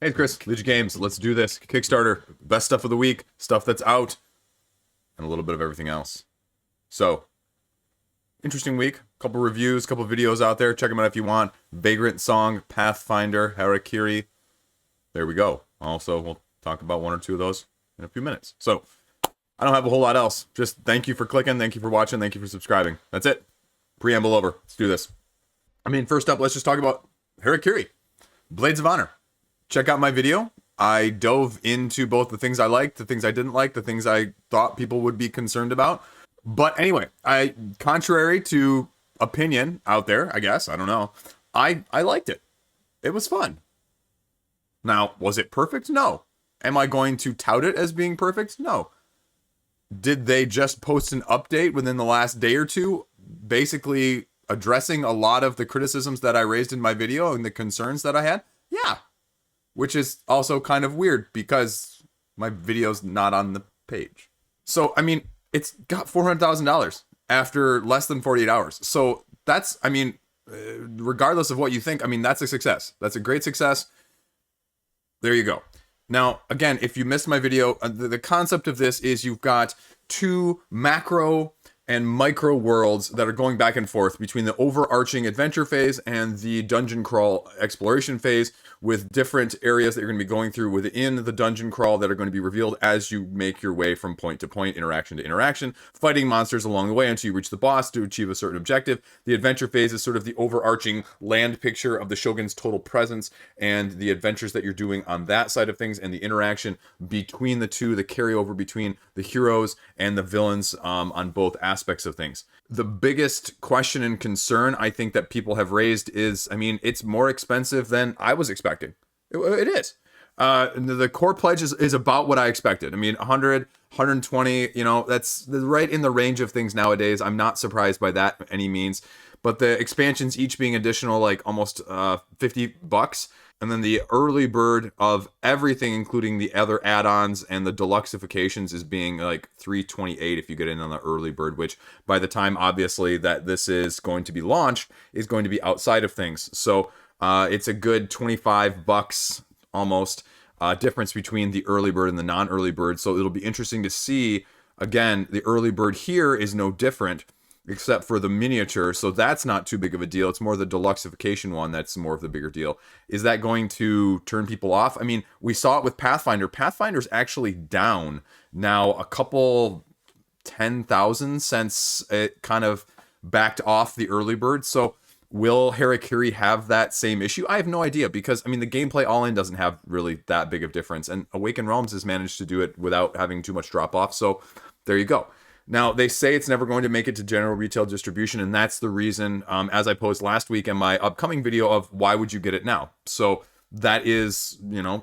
Hey, it's Chris, Liege Games. Let's do this. Kickstarter, best stuff of the week, stuff that's out, and a little bit of everything else. So, interesting week. Couple reviews, couple videos out there. Check them out if you want. Vagrant Song, Pathfinder, Harakiri. There we go. Also, we'll talk about one or two of those in a few minutes. So, I don't have a whole lot else. Just thank you for clicking, thank you for watching, thank you for subscribing. That's it. Preamble over. Let's do this. First up, let's just talk about Harakiri. Blades of Honor. Check out my video. I dove into both the things I liked, the things I didn't like, the things I thought people would be concerned about. But anyway, contrary to opinion out there, I guess, I don't know, I liked it. It was fun. Now, was it perfect? No. Am I going to tout it as being perfect? No. Did they just post an update within the last day or two, basically addressing a lot of the criticisms that I raised in my video and the concerns that I had? Yeah. Which is also kind of weird because my video's not on the page. So, it's got $400,000 after less than 48 hours. So that's, regardless of what you think, that's a success. That's a great success. There you go. Now, again, if you missed my video, the concept of this is you've got two macro and micro worlds that are going back and forth between the overarching adventure phase and the dungeon crawl exploration phase, with different areas that you're going to be going through within the dungeon crawl that are going to be revealed as you make your way from point to point, interaction to interaction, fighting monsters along the way until you reach the boss to achieve a certain objective. The adventure phase is sort of the overarching land picture of the Shogun's total presence and the adventures that you're doing on that side of things, and the interaction between the two, the carryover between the heroes and the villains on both aspects of things. The biggest question and concern I think that people have raised is, it's more expensive than I was expecting. It is. The core pledge is about what I expected. 100, 120, that's right in the range of things nowadays. I'm not surprised by that by any means. But the expansions each being additional, like almost $50. And then the early bird of everything, including the other add-ons and the deluxeifications, is being like $328 if you get in on the early bird, which by the time, obviously, that this is going to be launched, is going to be outside of things. So it's a good $25 almost difference between the early bird and the non-early bird. So it'll be interesting to see. Again, the early bird here is no different, except for the miniature, so that's not too big of a deal. It's more the deluxeification one that's more of the bigger deal. Is that going to turn people off? We saw it with Pathfinder. Pathfinder's actually down now a couple 10,000 since it kind of backed off the early bird. So will Harakiri have that same issue? I have no idea, because the gameplay all in doesn't have really that big of difference, and Awakened Realms has managed to do it without having too much drop off. So there you go. Now, they say it's never going to make it to general retail distribution, and that's the reason, as I posed last week in my upcoming video, of why would you get it now? So that is,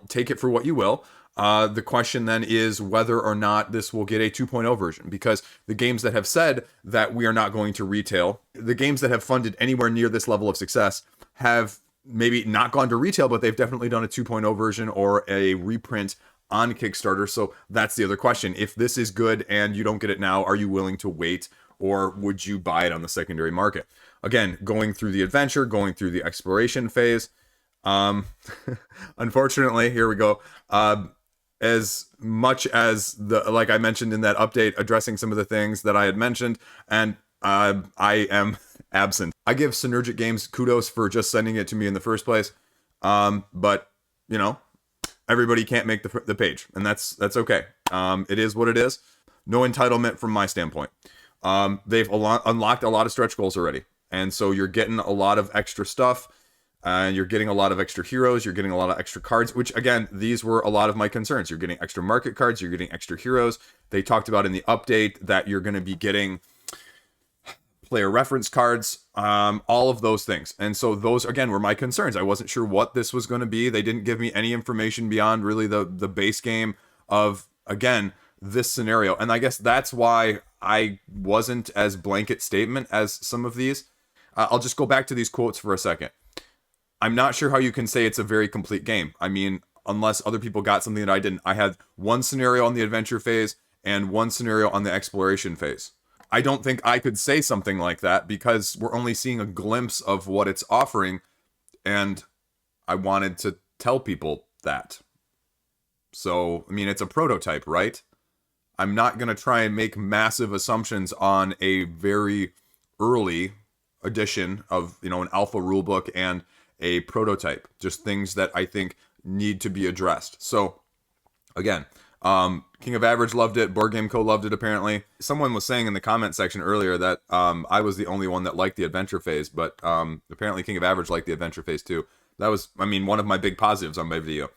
take it for what you will. The question then is whether or not this will get a 2.0 version, because the games that have said that we are not going to retail, the games that have funded anywhere near this level of success, have maybe not gone to retail, but they've definitely done a 2.0 version or a reprint on Kickstarter. So that's the other question. If this is good and you don't get it now, are you willing to wait, or would you buy it on the secondary market? Again, going through the adventure, going through the exploration phase. Unfortunately, here we go. As much as like I mentioned in that update, addressing some of the things that I had mentioned, and I am absent. I give Synergic Games kudos for just sending it to me in the first place. But everybody can't make the page, and that's okay. It is what it is. No entitlement from my standpoint. They've unlocked a lot of stretch goals already, and so you're getting a lot of extra stuff, and you're getting a lot of extra heroes, you're getting a lot of extra cards, which, again, these were a lot of my concerns. You're getting extra market cards, you're getting extra heroes. They talked about in the update that you're going to be getting player reference cards, all of those things. And so those, again, were my concerns. I wasn't sure what this was going to be. They didn't give me any information beyond really the base game of, again, this scenario. And I guess that's why I wasn't as blanket statement as some of these. I'll just go back to these quotes for a second. I'm not sure how you can say it's a very complete game. Unless other people got something that I didn't. I had one scenario on the adventure phase and one scenario on the exploration phase. I don't think I could say something like that because we're only seeing a glimpse of what it's offering, and I wanted to tell people that. So, I mean, it's a prototype, right? I'm not going to try and make massive assumptions on a very early edition of, you know, an alpha rulebook and a prototype. Just things that I think need to be addressed. So, again, King of Average loved it. Board Game Co. loved it, apparently. Someone was saying in the comment section earlier that I was the only one that liked the adventure phase, but apparently King of Average liked the adventure phase too. That was, I mean, one of my big positives on my video.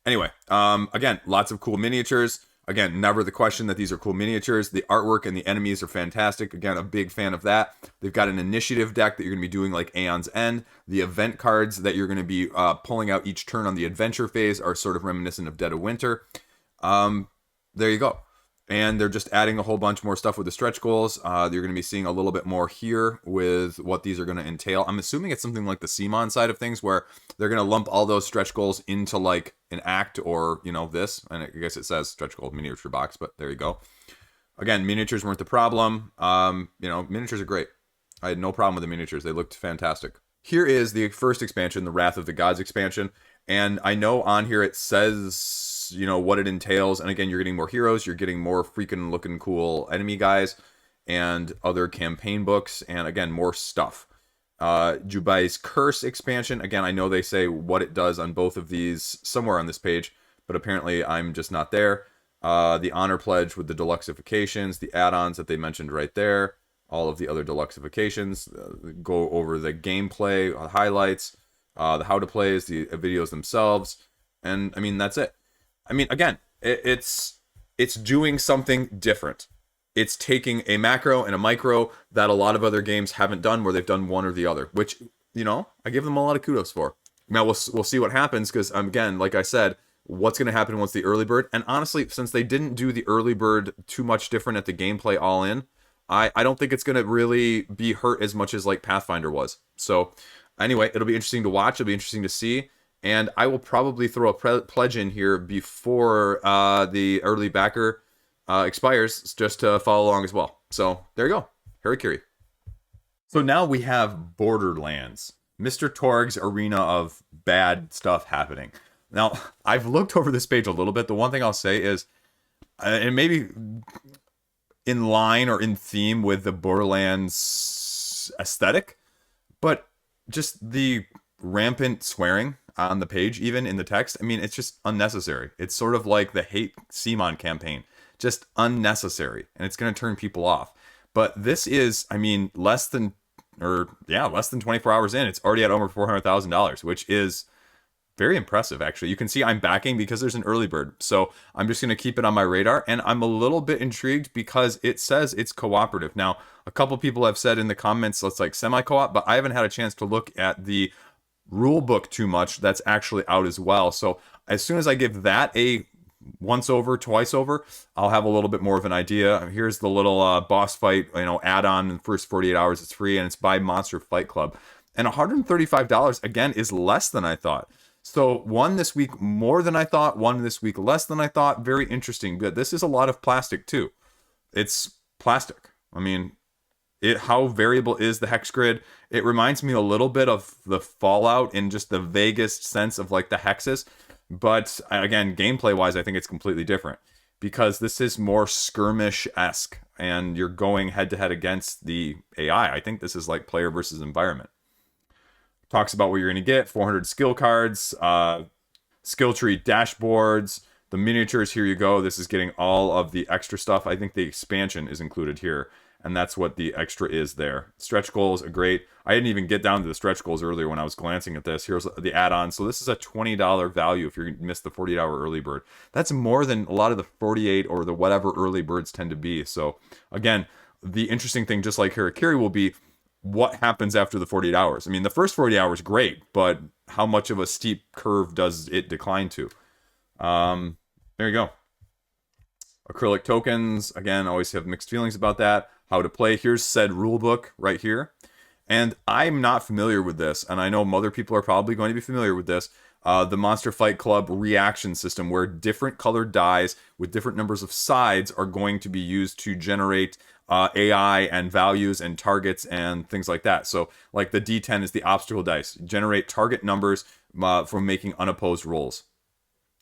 Anyway, again, lots of cool miniatures. Again, never the question that these are cool miniatures. The artwork and the enemies are fantastic. Again, a big fan of that. They've got an initiative deck that you're going to be doing like Aeon's End. The event cards that you're going to be pulling out each turn on the adventure phase are sort of reminiscent of Dead of Winter. There you go. And they're just adding a whole bunch more stuff with the stretch goals. You're going to be seeing a little bit more here with what these are going to entail. I'm assuming it's something like the CMON side of things where they're going to lump all those stretch goals into like an act or, you know, this. And I guess it says stretch goal miniature box, but there you go. Again, miniatures weren't the problem. You know, miniatures are great. I had no problem with the miniatures. They looked fantastic. Here is the first expansion, the Wrath of the Gods expansion. And I know on here it says, you know, what it entails. And again, you're getting more heroes. You're getting more freaking looking cool enemy guys and other campaign books. And again, more stuff. Jubai's Curse expansion. Again, I know they say what it does on both of these somewhere on this page, but apparently I'm just not there. The Honor Pledge with the deluxeifications, the add-ons that they mentioned right there. All of the other deluxeifications. Go over the gameplay, highlights, the how to plays, the videos themselves. And I mean, that's it. I mean, again, it's doing something different. It's taking a macro and a micro that a lot of other games haven't done, where they've done one or the other, which, you know, I give them a lot of kudos for. Now, we'll see what happens, because, again, like I said, what's going to happen once the early bird, and honestly, since they didn't do the early bird too much different at the gameplay all in, I don't think it's going to really be hurt as much as, like, Pathfinder was. So, anyway, it'll be interesting to watch. It'll be interesting to see. And I will probably throw a pledge in here before the early backer expires, just to follow along as well. So there you go. Harakiri. So now we have Borderlands, Mr. Torgue's arena of bad stuff happening. Now, I've looked over this page a little bit. The one thing I'll say is, and maybe in line or in theme with the Borderlands aesthetic, but just the rampant swearing on the page, even in the text. I mean, it's just unnecessary. It's sort of like the hate CMON campaign. Just unnecessary. And it's going to turn people off. But this is, I mean, less than 24 hours in. It's already at over $400,000, which is very impressive, actually. You can see I'm backing because there's an early bird. So I'm just going to keep it on my radar. And I'm a little bit intrigued because it says it's cooperative. Now, a couple people have said in the comments, it's like semi-co-op, but I haven't had a chance to look at the rule book too much. That's actually out as well. So as soon as I give that a once over, twice over, I'll have a little bit more of an idea. Here's the little boss fight, you know, add-on in the first 48 hours. It's free, and it's by Monster Fight Club. And $135, again, is less than I thought. So one this week more than I thought, one this week less than I thought. Very interesting. Good. This is a lot of plastic too. It's plastic. I mean, how variable is the hex grid? It reminds me a little bit of the Fallout in just the vaguest sense of like the hexes. But again, gameplay wise, I think it's completely different, because this is more skirmish-esque and you're going head to head against the AI. I think this is like player versus environment. Talks about what you're going to get: 400 skill cards, skill tree dashboards, the miniatures. Here you go. This is getting all of the extra stuff. I think the expansion is included here, and that's what the extra is there. Stretch goals are great. I didn't even get down to the stretch goals earlier when I was glancing at this. Here's the add-on. So this is a $20 value if you miss the 48-hour early bird. That's more than a lot of the 48 or the whatever early birds tend to be. So again, the interesting thing, just like Harakiri, will be what happens after the 48 hours. I mean, the first 40 hours, great, but how much of a steep curve does it decline to? There you go. Acrylic tokens, again, always have mixed feelings about that. How to play. Here's said rulebook right here. And I'm not familiar with this, and I know other people are probably going to be familiar with this. The Monster Fight Club reaction system, where different colored dies with different numbers of sides are going to be used to generate AI and values and targets and things like that. So, like the D10 is the obstacle dice. Generate target numbers from making unopposed rolls.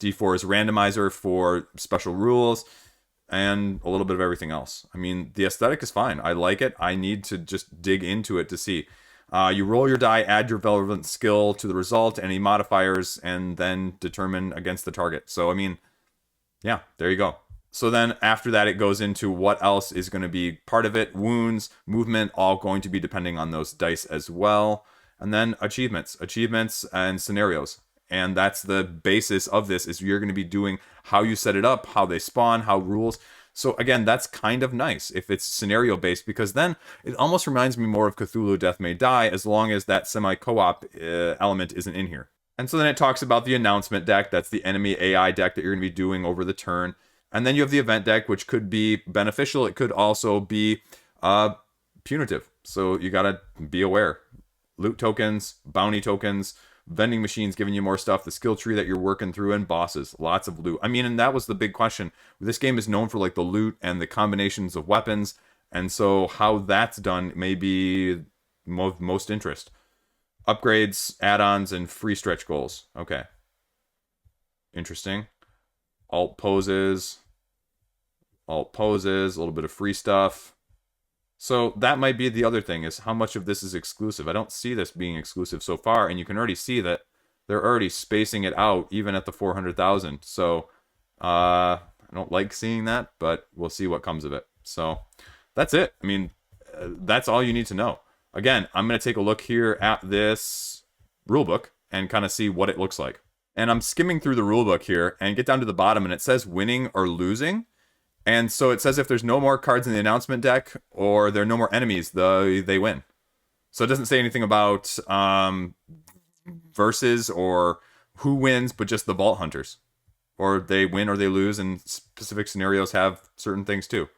D4 is randomizer for special rules, and a little bit of everything else. I mean, the aesthetic is fine. I like it. I need to just dig into it to see. You roll your die, add your relevant skill to the result, any modifiers, and then determine against the target. So, I mean, yeah, there you go. So then after that, it goes into what else is going to be part of it. Wounds, movement, all going to be depending on those dice as well. And then achievements and scenarios. And that's the basis of this, is you're going to be doing how you set it up, how they spawn, how rules. So again, that's kind of nice if it's scenario based, because then it almost reminds me more of Cthulhu Death May Die, as long as that semi-co-op element isn't in here. And so then it talks about the announcement deck. That's the enemy AI deck that you're going to be doing over the turn. And then you have the event deck, which could be beneficial. It could also be punitive. So you got to be aware. Loot tokens, bounty tokens, vending machines giving you more stuff, the skill tree that you're working through, and bosses. Lots of loot. I mean, and that was the big question. This game is known for like the loot and the combinations of weapons. And so how that's done may be most interest. Upgrades, add-ons, and free stretch goals. Okay. Interesting. Alt poses, a little bit of free stuff. So that might be the other thing, is how much of this is exclusive. I don't see this being exclusive so far, and you can already see that they're already spacing it out even at the 400,000. So I don't like seeing that, but we'll see what comes of it. So that's it. I mean, that's all you need to know. Again, I'm going to take a look here at this rulebook and kind of see what it looks like. And I'm skimming through the rulebook here and get down to the bottom, and it says winning or losing. And so it says if there's no more cards in the announcement deck, or there are no more enemies, they win. So it doesn't say anything about versus or who wins, but just the Vault Hunters. Or they win or they lose, and specific scenarios have certain things too.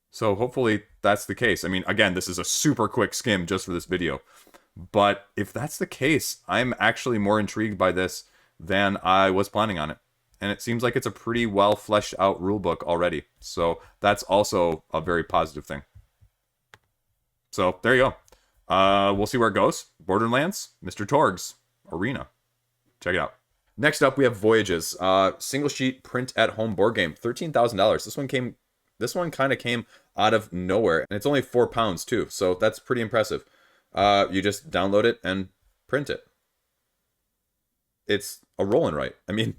So hopefully that's the case. I mean, again, this is a super quick skim just for this video. But if that's the case, I'm actually more intrigued by this than I was planning on it. And it seems like it's a pretty well fleshed out rulebook already. So that's also a very positive thing. So there you go. We'll see where it goes. Borderlands, Mr. Torgue's Arena. Check it out. Next up, we have Voyages. Single sheet print at home board game. $13,000. This one kind of came out of nowhere. And it's only £4 too. So that's pretty impressive. You just download it and print it. It's a roll and write. I mean,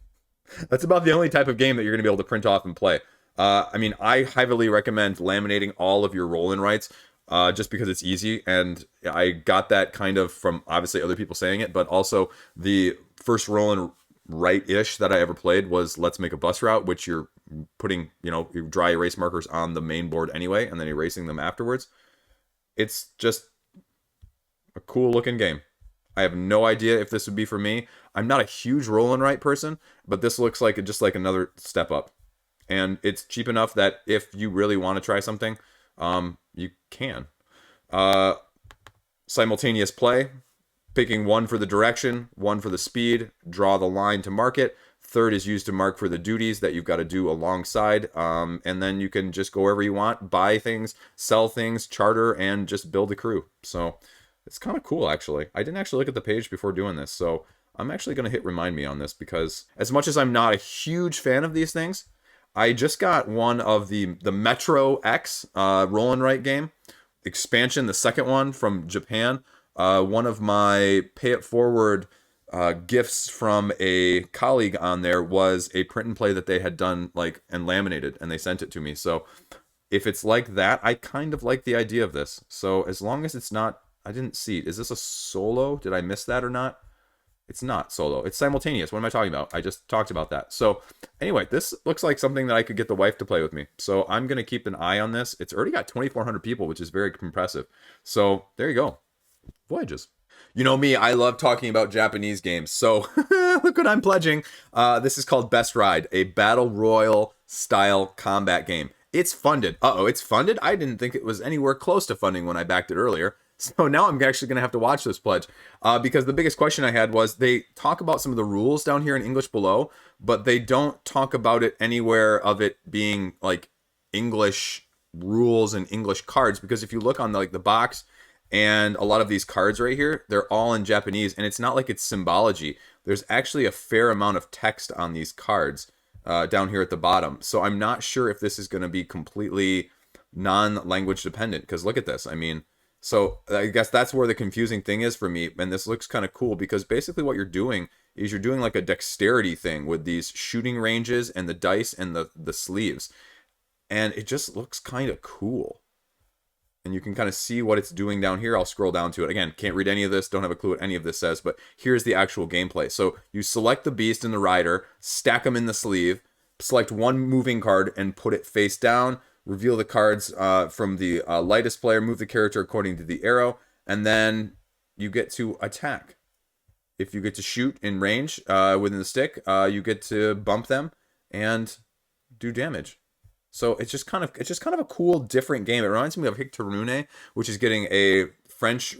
that's about the only type of game that you're going to be able to print off and play. I mean, I heavily recommend laminating all of your roll and writes, just because it's easy. And I got that kind of from obviously other people saying it, but also the first roll and write-ish that I ever played was Let's Make a Bus Route, which you're putting, your dry erase markers on the main board anyway, and then erasing them afterwards. It's just a cool looking game. I have no idea if this would be for me. I'm not a huge roll and write person, but this looks like just like another step up. And it's cheap enough that if you really want to try something, you can. Simultaneous play, picking one for the direction, one for the speed, draw the line to mark it. Third is used to mark for the duties that you've got to do alongside. And then you can just go wherever you want, buy things, sell things, charter, and just build a crew. So it's kind of cool, actually. I didn't actually look at the page before doing this, so I'm actually going to hit remind me on this, because as much as I'm not a huge fan of these things, I just got one of the Metro X roll and write game expansion, the second one from Japan. One of my pay it forward gifts from a colleague on there was a print and play that they had done and laminated, and they sent it to me. So if it's like that, I kind of like the idea of this. So as long as it's not, I didn't see it. Is this a solo? Did I miss that or not? It's not solo. It's simultaneous. What am I talking about? I just talked about that. So anyway, this looks like something that I could get the wife to play with me. So I'm going to keep an eye on this. It's already got 2,400 people, which is very impressive. So there you go. Voyages. You know me, I love talking about Japanese games. So look what I'm pledging. This is called BESTRIDE, a battle royal style combat game. It's funded. It's funded? I didn't think it was anywhere close to funding when I backed it earlier. So now I'm actually going to have to watch this pledge, because the biggest question I had was they talk about some of the rules down here in English below, but they don't talk about it anywhere of it being like English rules and English cards. Because if you look on the box And a lot of these cards right here, they're all in Japanese, and it's not like it's symbology. There's actually a fair amount of text on these cards down here at the bottom. So I'm not sure if this is going to be completely non-language dependent, because look at this. I mean, so I guess that's where the confusing thing is for me, and this looks kind of cool, because basically what you're doing is you're doing like a dexterity thing with these shooting ranges and the dice and the sleeves, and it just looks kind of cool. And you can kind of see what it's doing down here. I'll scroll down to it. Again, can't read any of this, don't have a clue what any of this says, but here's the actual gameplay. So you select the beast and the rider, stack them in the sleeve, select one moving card and put it face down, reveal the cards from the lightest player, move the character according to the arrow, and then you get to attack. If you get to shoot in range within the stick, you get to bump them and do damage. So it's just kind of a cool, different game. It reminds me of Harakiri, which is getting a French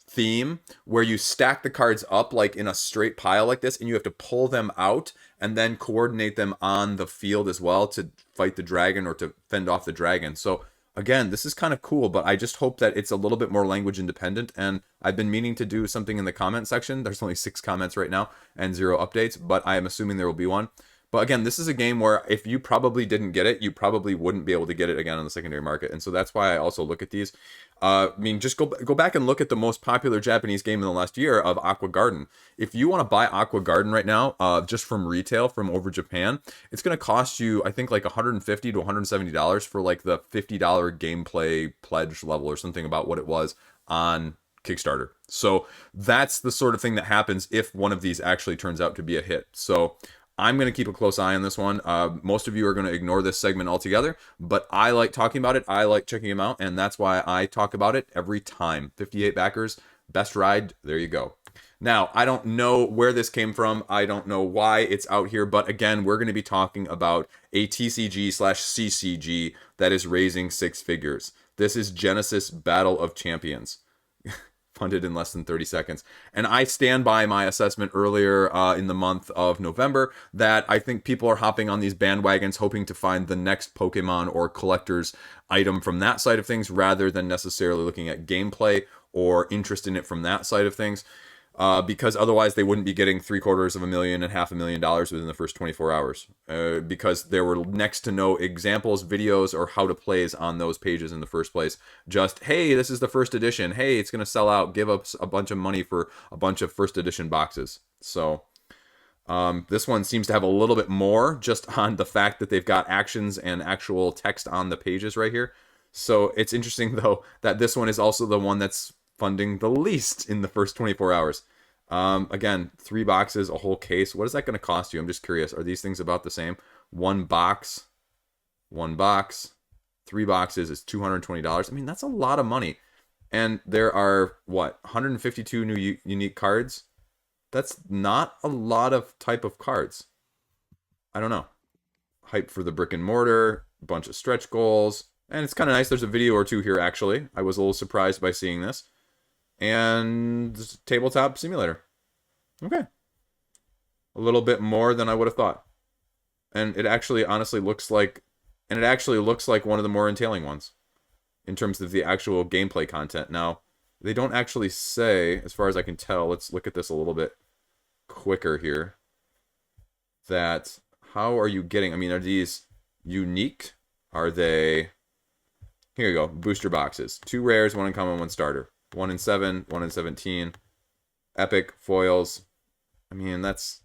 theme where you stack the cards up like in a straight pile like this, and you have to pull them out and then coordinate them on the field as well to fight the dragon or to fend off the dragon. So again, this is kind of cool, but I just hope that it's a little bit more language independent. And I've been meaning to do something in the comment section. There's only 6 comments right now and 0 updates, but I am assuming there will be one. But again, this is a game where if you probably didn't get it, you probably wouldn't be able to get it again on the secondary market. And so that's why I also look at these. I mean, just go back and look at the most popular Japanese game in the last year of Aqua Garden. If you want to buy Aqua Garden right now, just from retail from over Japan, it's going to cost you, I think, like $150 to $170 for like the $50 gameplay pledge level or something about what it was on Kickstarter. So that's the sort of thing that happens if one of these actually turns out to be a hit. So I'm going to keep a close eye on this one. Most of you are going to ignore this segment altogether, but I like talking about it. I like checking them out, and that's why I talk about it every time. 58 backers, BESTRIDE, there you go. Now, I don't know where this came from. I don't know why it's out here, but again, we're going to be talking about a TCG/CCG that is raising 6 figures. This is Genesis Battle of Champions. Funded in less than 30 seconds. And I stand by my assessment earlier in the month of November that I think people are hopping on these bandwagons hoping to find the next Pokemon or collector's item from that side of things rather than necessarily looking at gameplay or interest in it from that side of things. Because otherwise they wouldn't be getting $750,000 and $500,000 within the first 24 hours. Because there were next to no examples, videos, or how to plays on those pages in the first place. Just, hey, this is the first edition. Hey, it's going to sell out. Give us a bunch of money for a bunch of first edition boxes. So this one seems to have a little bit more just on the fact that they've got actions and actual text on the pages right here. So it's interesting, though, that this one is also the one that's funding the least in the first 24 hours. Again, 3 boxes, a whole case. What is that going to cost you? I'm just curious. Are these things about the same? One box, 3 boxes is $220. I mean, that's a lot of money. And there are, what, 152 new unique cards? That's not a lot of type of cards. I don't know. Hype for the brick and mortar, a bunch of stretch goals. And it's kind of nice. There's a video or 2 here, actually. I was a little surprised by seeing this. And tabletop simulator. Okay. A little bit more than I would have thought. And it actually honestly looks like one of the more entailing ones in terms of the actual gameplay content. Now, they don't actually say, as far as I can tell, let's look at this a little bit quicker here, that how are you getting, I mean, are these unique? Are they, here you go, booster boxes. 2 rares, 1 uncommon, 1 starter. 1 in 7, 1 in 17. Epic, foils. I mean, that's...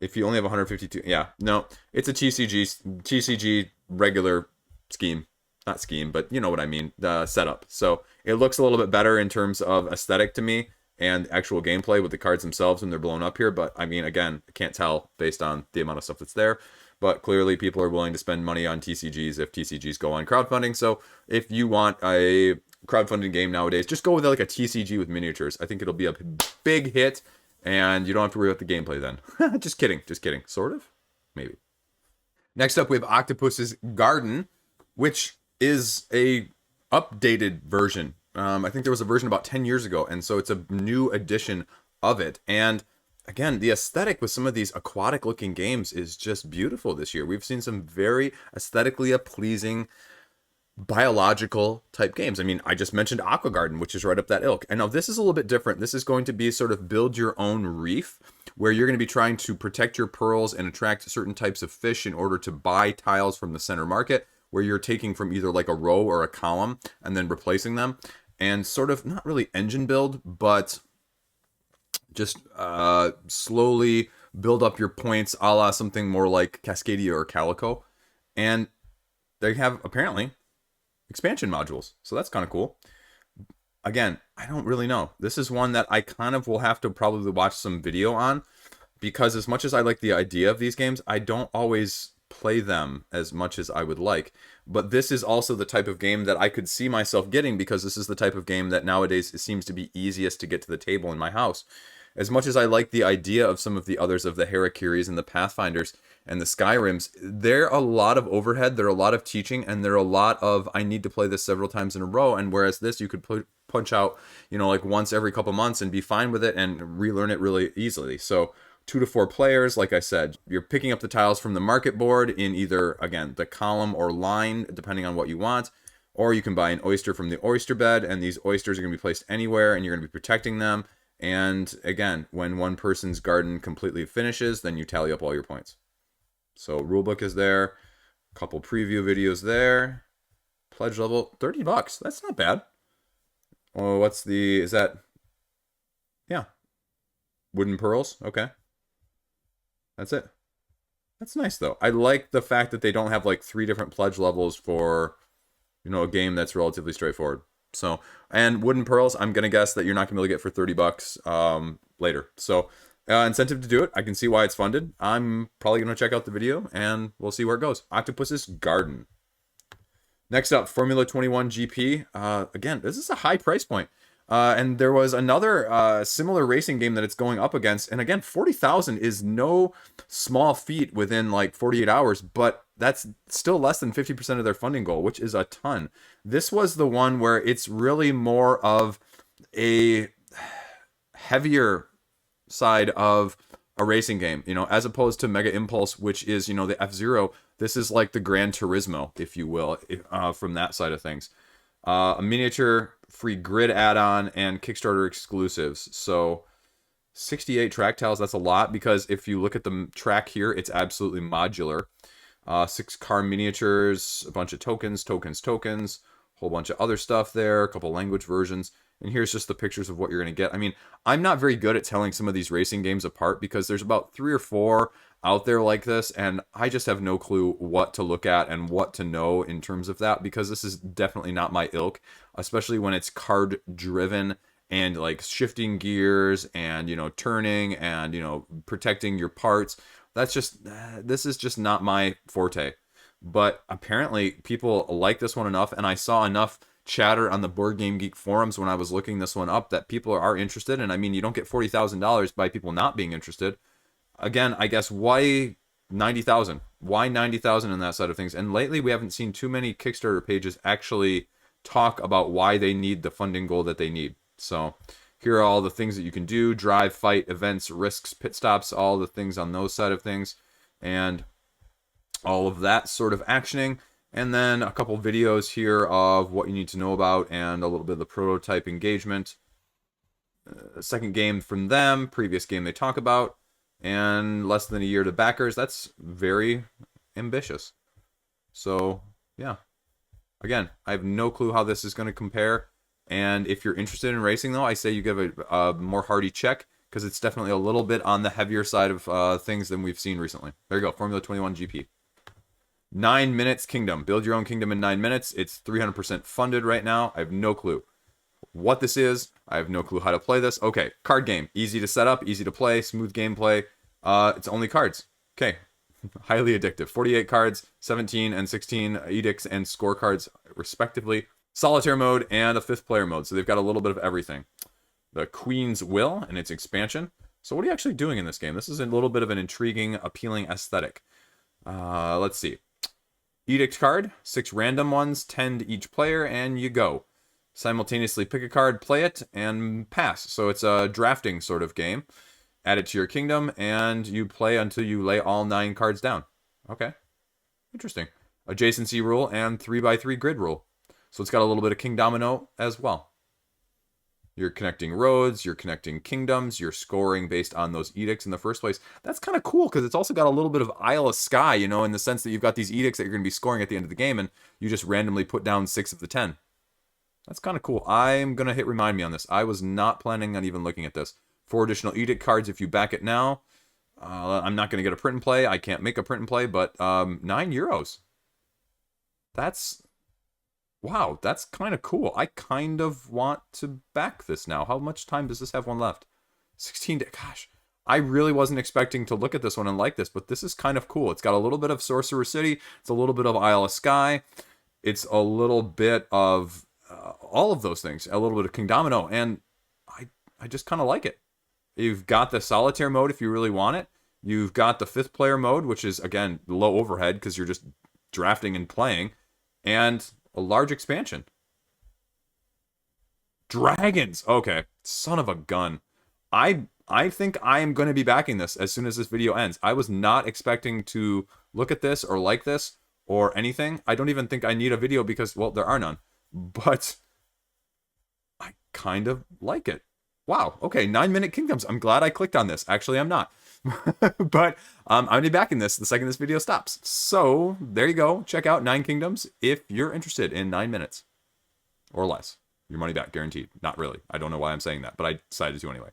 If you only have 152... Yeah, no. It's a TCG regular scheme. Not scheme, but you know what I mean. The setup. So it looks a little bit better in terms of aesthetic to me and actual gameplay with the cards themselves when they're blown up here. But, I mean, again, I can't tell based on the amount of stuff that's there. But clearly people are willing to spend money on TCGs if TCGs go on crowdfunding. So if you want a crowdfunding game nowadays, just go with like a TCG with miniatures. I think it'll be a big hit, and you don't have to worry about the gameplay then. Just kidding. Sort of? Maybe. Next up, we have Octopus's Garden, which is a updated version. I think there was a version about 10 years ago, and so it's a new edition of it. And again, the aesthetic with some of these aquatic-looking games is just beautiful this year. We've seen some very aesthetically pleasing biological type games. I mean, I just mentioned Aqua Garden, which is right up that ilk. And now this is a little bit different. This is going to be sort of build your own reef, where you're going to be trying to protect your pearls and attract certain types of fish in order to buy tiles from the center market, where you're taking from either like a row or a column and then replacing them. And sort of not really engine build, but just slowly build up your points, a la something more like Cascadia or Calico. And they have apparently expansion modules, so that's kind of cool. Again, I don't really know. This is one that I kind of will have to probably watch some video on, because as much as I like the idea of these games, I don't always play them as much as I would like. But this is also the type of game that I could see myself getting, because this is the type of game that nowadays it seems to be easiest to get to the table in my house. As much as I like the idea of some of the others, of the Harakiris and the Pathfinders and the Skyrims, there are a lot of overhead, there are a lot of teaching, and there are a lot of, I need to play this several times in a row. And whereas this, you could punch out, you know, like once every couple months and be fine with it and relearn it really easily. So 2 to 4 players, like I said, you're picking up the tiles from the market board in either, again, the column or line, depending on what you want. Or you can buy an oyster from the oyster bed, and these oysters are going to be placed anywhere, and you're going to be protecting them. And again, when one person's garden completely finishes, then you tally up all your points. So rulebook is there, a couple preview videos there. Pledge level, $30. That's not bad. Oh, what's the, is that, yeah, wooden pearls, okay. That's it. That's nice though. I like the fact that they don't have like 3 different pledge levels for, you know, a game that's relatively straightforward. So, and wooden pearls, I'm gonna guess that you're not gonna be able to get for $30 later. So, incentive to do it. I can see why it's funded. I'm probably gonna check out the video, and we'll see where it goes. Octopus's Garden. Next up, Formula 21 GP. Again, this is a high price point. And there was another similar racing game that it's going up against. And again, 40,000 is no small feat within like 48 hours, but that's still less than 50% of their funding goal, which is a ton. This was the one where it's really more of a heavier side of a racing game, you know, as opposed to Mega Impulse, which is, you know, the F-Zero. This is like the Gran Turismo, if you will, from that side of things. A miniature free grid add-on and Kickstarter exclusives. So 68 track tiles, that's a lot, because if you look at the track here, it's absolutely modular. 6 car miniatures, a bunch of tokens, whole bunch of other stuff there, a couple language versions. And here's just the pictures of what you're going to get. I mean, I'm not very good at telling some of these racing games apart, because there's about 3 or 4 out there like this, and I just have no clue what to look at and what to know in terms of that, because this is definitely not my ilk, especially when it's card driven and like shifting gears and, you know, turning and, you know, protecting your parts. That's just, this is just not my forte. But apparently people like this one enough, and I saw enough chatter on the Board Game Geek forums when I was looking this one up that people are interested. And I mean, you don't get $40,000 by people not being interested. Again, I guess, why 90,000? Why 90,000 in that side of things? And lately, we haven't seen too many Kickstarter pages actually talk about why they need the funding goal that they need. So here are all the things that you can do: drive, fight, events, risks, pit stops, all the things on those side of things, and all of that sort of actioning. And then a couple videos here of what you need to know about, and a little bit of the prototype engagement. Second game from them, previous game they talk about. And less than a year to backers. That's very ambitious. So, yeah. Again, I have no clue how this is going to compare. And if you're interested in racing, though, I say you give it a more hearty check, because it's definitely a little bit on the heavier side of things than we've seen recently. There you go, Formula 21 GP. 9 Minutes Kingdom. Build your own kingdom in 9 minutes. It's 300% funded right now. I have no clue what this is. I have no clue how to play this. Okay, card game. Easy to set up, easy to play, smooth gameplay. It's only cards. Okay, highly addictive. 48 cards, 17 and 16 edicts and scorecards, respectively. Solitaire mode and a 5th player mode, so they've got a little bit of everything. The Queen's Will and its expansion. So what are you actually doing in this game? This is a little bit of an intriguing, appealing aesthetic. Let's see. Edict card, 6 random ones, 10 to each player, and you go. Simultaneously pick a card, play it, and pass. So it's a drafting sort of game. Add it to your kingdom, and you play until you lay all 9 cards down. Okay. Interesting. Adjacency rule and 3x3 grid rule. So it's got a little bit of King Domino as well. You're connecting roads, you're connecting kingdoms, you're scoring based on those edicts in the first place. That's kind of cool because it's also got a little bit of Isle of Skye, you know, in the sense that you've got these edicts that you're going to be scoring at the end of the game, and you just randomly put down 6 of the 10. That's kind of cool. I'm going to hit remind me on this. I was not planning on even looking at this. 4 additional edict cards if you back it now. I'm not going to get a print and play. I can't make a print and play, but €9. That's... Wow, that's kind of cool. I kind of want to back this now. How much time does this have one left? 16 days. Gosh, I really wasn't expecting to look at this one and like this, but this is kind of cool. It's got a little bit of Sorcerer City. It's a little bit of Isle of Skye. It's a little bit of all of those things. A little bit of King Domino, and I just kind of like it. You've got the solitaire mode if you really want it. You've got the 5th player mode, which is, again, low overhead because you're just drafting and playing. And a large expansion. Dragons! Okay. Son of a gun. I think I am going to be backing this as soon as this video ends. I was not expecting to look at this or like this or anything. I don't even think I need a video because, well, there are none. But I kind of like it. Wow. Okay, 9-minute kingdoms. I'm glad I clicked on this. Actually, I'm not. But I'm going to be backing this the second this video stops. So there you go. Check out 9 Kingdoms if you're interested in 9 minutes or less. Your money back guaranteed. Not really. I don't know why I'm saying that, but I decided to anyway.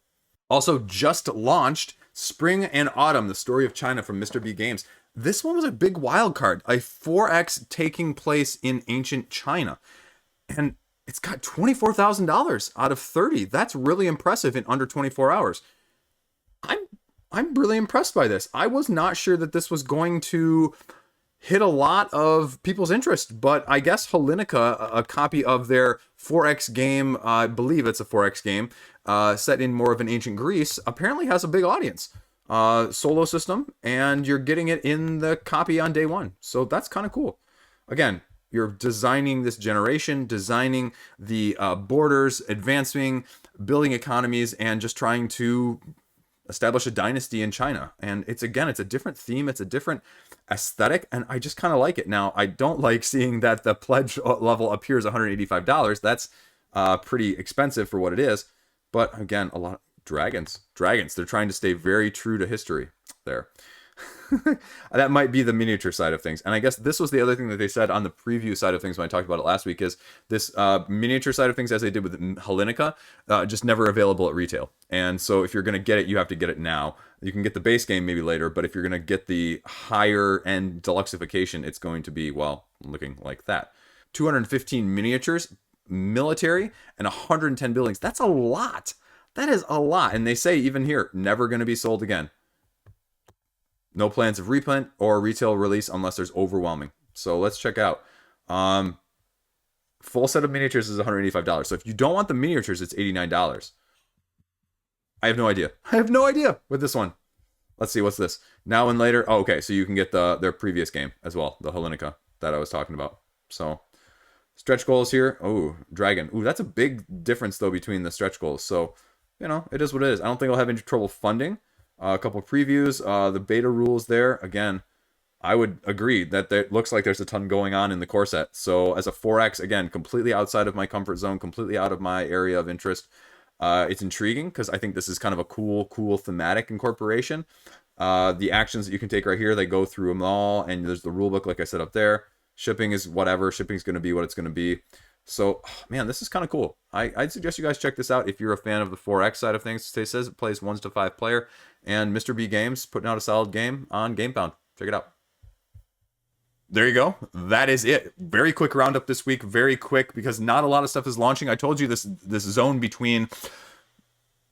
Also just launched Spring and Autumn, the story of China from Mr. B Games. This one was a big wild card. A 4X taking place in ancient China. And it's got $24,000 out of 30. That's really impressive in under 24 hours. I'm really impressed by this. I was not sure that this was going to hit a lot of people's interest, but I guess Hellenica, a copy of their 4X game, I believe it's a 4X game, set in more of an ancient Greece, apparently has a big audience. Solo system, and you're getting it in the copy on day one. So that's kind of cool. Again, you're designing this generation, designing the borders, advancing, building economies, and just trying to establish a dynasty in China. And it's a different theme, it's a different aesthetic, and I just kind of like it. Now, I don't like seeing that the pledge level appears $185. That's pretty expensive for what it is. But again, a lot of dragons. They're trying to stay very true to history there. That might be the miniature side of things. And I guess this was the other thing that they said on the preview side of things when I talked about it last week, is this miniature side of things, as they did with Hellenica, just never available at retail. And so if you're going to get it, you have to get it now. You can get the base game maybe later, but if you're going to get the higher end deluxeification, it's going to be, well, looking like that. 215 miniatures, military, and 110 buildings. That's a lot. That is a lot. And they say even here, never going to be sold again. No plans of reprint or retail release unless there's overwhelming. So let's check out. Full set of miniatures is $185. So if you don't want the miniatures, it's $89. I have no idea. With this one. Let's see, what's this? Now and later. Oh, okay, so you can get their previous game as well, the Hellenica that I was talking about. So stretch goals here. Oh, dragon. Ooh, that's a big difference though between the stretch goals. So, you know, it is what it is. I don't think I'll have any trouble funding. A couple of previews, the beta rules there. Again, I would agree that it looks like there's a ton going on in the core set. So as a 4X, again, completely outside of my comfort zone, completely out of my area of interest. It's intriguing because I think this is kind of a cool thematic incorporation. The actions that you can take right here, they go through them all, and there's the rule book, like I said up there. Shipping is whatever. Shipping's going to be what it's going to be. So, man, this is kind of cool. I'd suggest you guys check this out if you're a fan of the 4X side of things. It says it plays 1 to 5 player. And Mr. B Games putting out a solid game on GamePound. Check it out. There you go. That is it. Very quick roundup this week. Very quick because not a lot of stuff is launching. I told you this zone between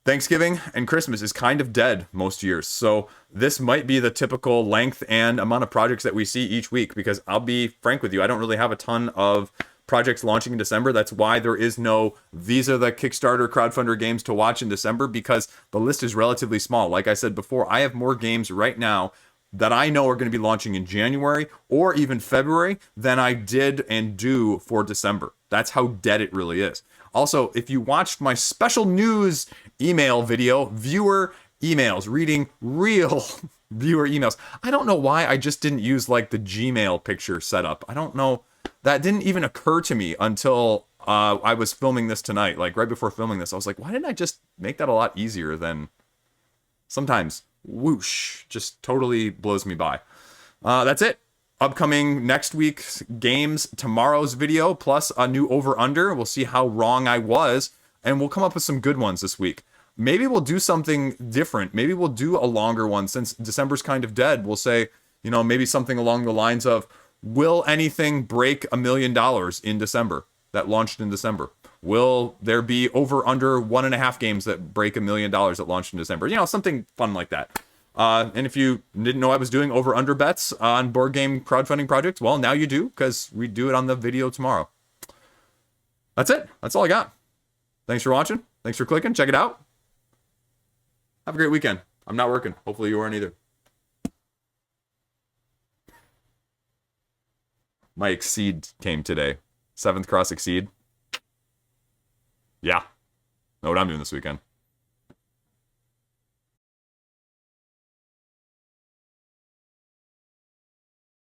Thanksgiving and Christmas is kind of dead most years. So this might be the typical length and amount of projects that we see each week, because I'll be frank with you, I don't really have a ton of projects launching in December. That's why there is no, these are the Kickstarter crowdfunder games to watch in December, because the list is relatively small. Like I said before, I have more games right now that I know are going to be launching in January or even February than I did and do for December. That's how dead it really is. Also, if you watched my special news email video, viewer emails, reading real viewer emails, I don't know why I just didn't use like the Gmail picture setup. I don't know. That didn't even occur to me until I was filming this tonight. Like right before filming this, I was like, why didn't I just make that a lot easier than sometimes? Whoosh, just totally blows me by. That's it. Upcoming next week's games, tomorrow's video, plus a new over-under. We'll see how wrong I was, and we'll come up with some good ones this week. Maybe we'll do something different. Maybe we'll do a longer one since December's kind of dead. We'll say, you know, maybe something along the lines of, will anything break $1 million in December that launched in December? Will there be over/under 1.5 games that break $1 million that launched in December? You know, something fun like that. And if you didn't know I was doing over/under bets on board game crowdfunding projects, well, now you do, because we do it on the video tomorrow. That's it. That's all I got. Thanks for watching. Thanks for clicking. Check it out. Have a great weekend. I'm not working. Hopefully you aren't either. My Exceed came today. 7th Cross Exceed. Yeah. Know what I'm doing this weekend.